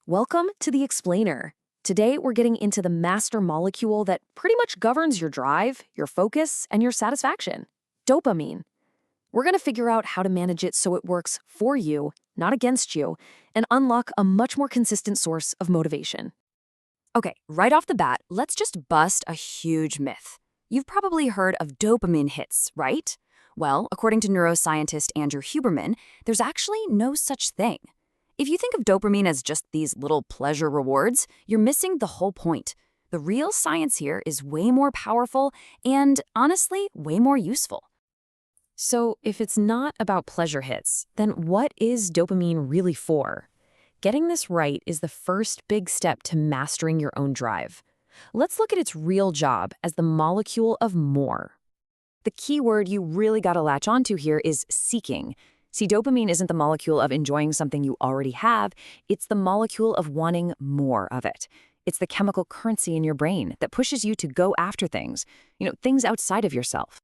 Welcome to The Explainer. Today, we're getting into the master molecule that pretty much governs your drive, your focus, and your satisfaction dopamine. We're going to figure out how to manage it so it works for you, not against you, and unlock a much more consistent source of motivation. Okay, right off the bat, let's just bust a huge myth. You've probably heard of dopamine hits, right? Well, according to neuroscientist Andrew Huberman, there's actually no such thing. If you think of dopamine as just these little pleasure rewards, you're missing the whole point. The real science here is way more powerful and, honestly, way more useful. So, if it's not about pleasure hits, then what is dopamine really for? Getting this right is the first big step to mastering your own drive. Let's look at its real job as the molecule of more. The key word you really got to latch onto here is seeking. See, dopamine isn't the molecule of enjoying something you already have, it's the molecule of wanting more of it. It's the chemical currency in your brain that pushes you to go after things, things outside of yourself.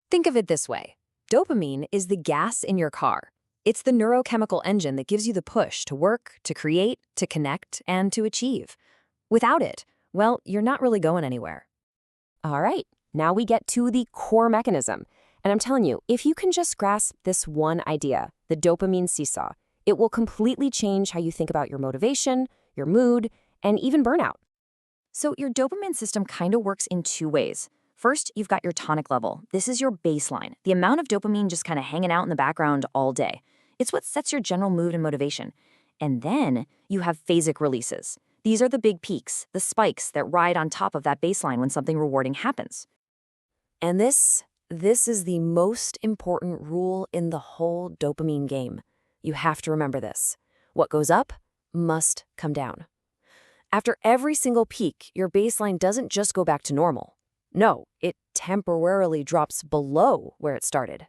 Think of it this way. Dopamine is the gas in your car. It's the neurochemical engine that gives you the push to work, to create, to connect, and to achieve. Without it, well, you're not really going anywhere. All right, now we get to the core mechanism. And I'm telling you, if you can just grasp this one idea, the dopamine seesaw, it will completely change how you think about your motivation, your mood, and even burnout. So your dopamine system kind of works in two ways. First, you've got your tonic level. This is your baseline, the amount of dopamine just kind of hanging out in the background all day. It's what sets your general mood and motivation. And then you have phasic releases. These are the big peaks, the spikes that ride on top of that baseline when something rewarding happens. And this is the most important rule in the whole dopamine game. You have to remember this. What goes up must come down. After every single peak, your baseline doesn't just go back to normal. No, it temporarily drops below where it started.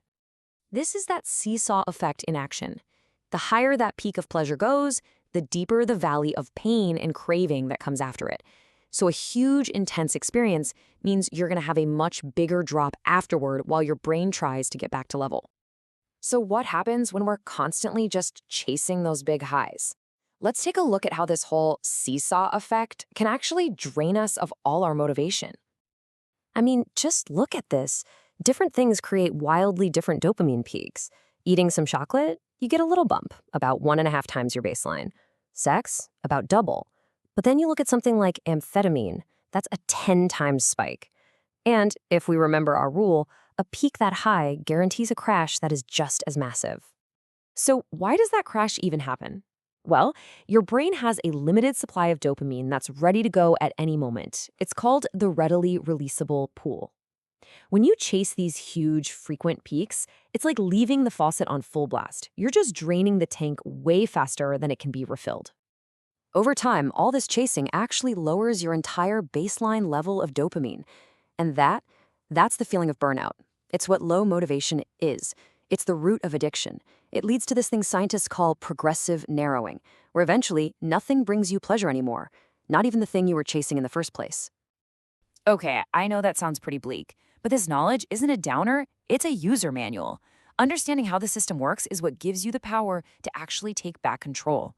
This is that seesaw effect in action. The higher that peak of pleasure goes, the deeper the valley of pain and craving that comes after it. So a huge, intense experience means you're going to have a much bigger drop afterward while your brain tries to get back to level. So what happens when we're constantly just chasing those big highs? Let's take a look at how this whole seesaw effect can actually drain us of all our motivation. I mean, just look at this. Different things create wildly different dopamine peaks. Eating some chocolate, you get a little bump, about 1.5 times your baseline. Sex, about double. But then you look at something like amphetamine, that's a 10 times spike. And if we remember our rule, a peak that high guarantees a crash that is just as massive. So why does that crash even happen? Well, your brain has a limited supply of dopamine that's ready to go at any moment. It's called the readily releasable pool. When you chase these huge, frequent peaks, it's like leaving the faucet on full blast. You're just draining the tank way faster than it can be refilled. Over time, all this chasing actually lowers your entire baseline level of dopamine. And that's the feeling of burnout. It's what low motivation is. It's the root of addiction. It leads to this thing scientists call progressive narrowing, where eventually nothing brings you pleasure anymore, not even the thing you were chasing in the first place. Okay, I know that sounds pretty bleak, but this knowledge isn't a downer, it's a user manual. Understanding how the system works is what gives you the power to actually take back control.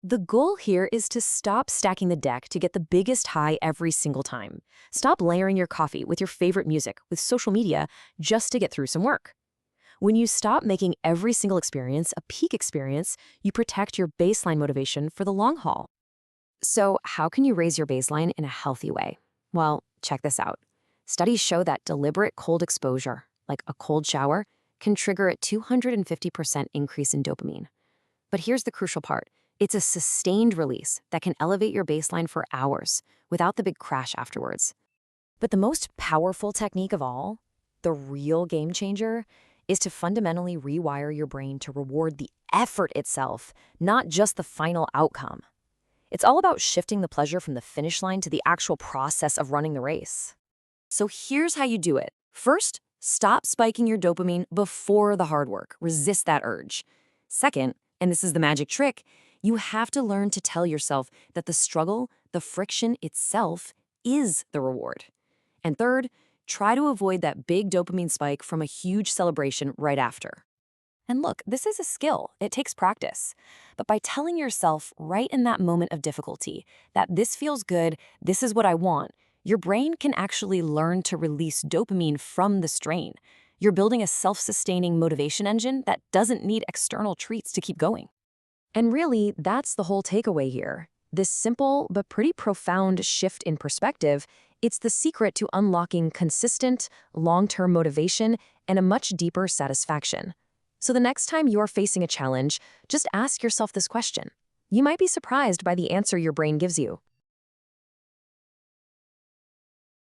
The goal here is to stop stacking the deck to get the biggest high every single time. Stop layering your coffee with your favorite music, with social media, just to get through some work. When you stop making every single experience a peak experience, you protect your baseline motivation for the long haul. So how can you raise your baseline in a healthy way? Well, check this out. Studies show that deliberate cold exposure, like a cold shower, can trigger a 250% increase in dopamine. But here's the crucial part. It's a sustained release that can elevate your baseline for hours without the big crash afterwards. But the most powerful technique of all, the real game changer, is to fundamentally rewire your brain to reward the effort itself, not just the final outcome. It's all about shifting the pleasure from the finish line to the actual process of running the race. So here's how you do it. First, stop spiking your dopamine before the hard work. Resist that urge. Second, and this is the magic trick, you have to learn to tell yourself that the struggle, the friction itself, is the reward. And third, try to avoid that big dopamine spike from a huge celebration right after. And look, this is a skill. It takes practice. But by telling yourself right in that moment of difficulty that this feels good, this is what I want, your brain can actually learn to release dopamine from the strain. You're building a self-sustaining motivation engine that doesn't need external treats to keep going. And really, that's the whole takeaway here. This simple but pretty profound shift in perspective, it's the secret to unlocking consistent, long-term motivation and a much deeper satisfaction. So the next time you're facing a challenge, just ask yourself this question. You might be surprised by the answer your brain gives you.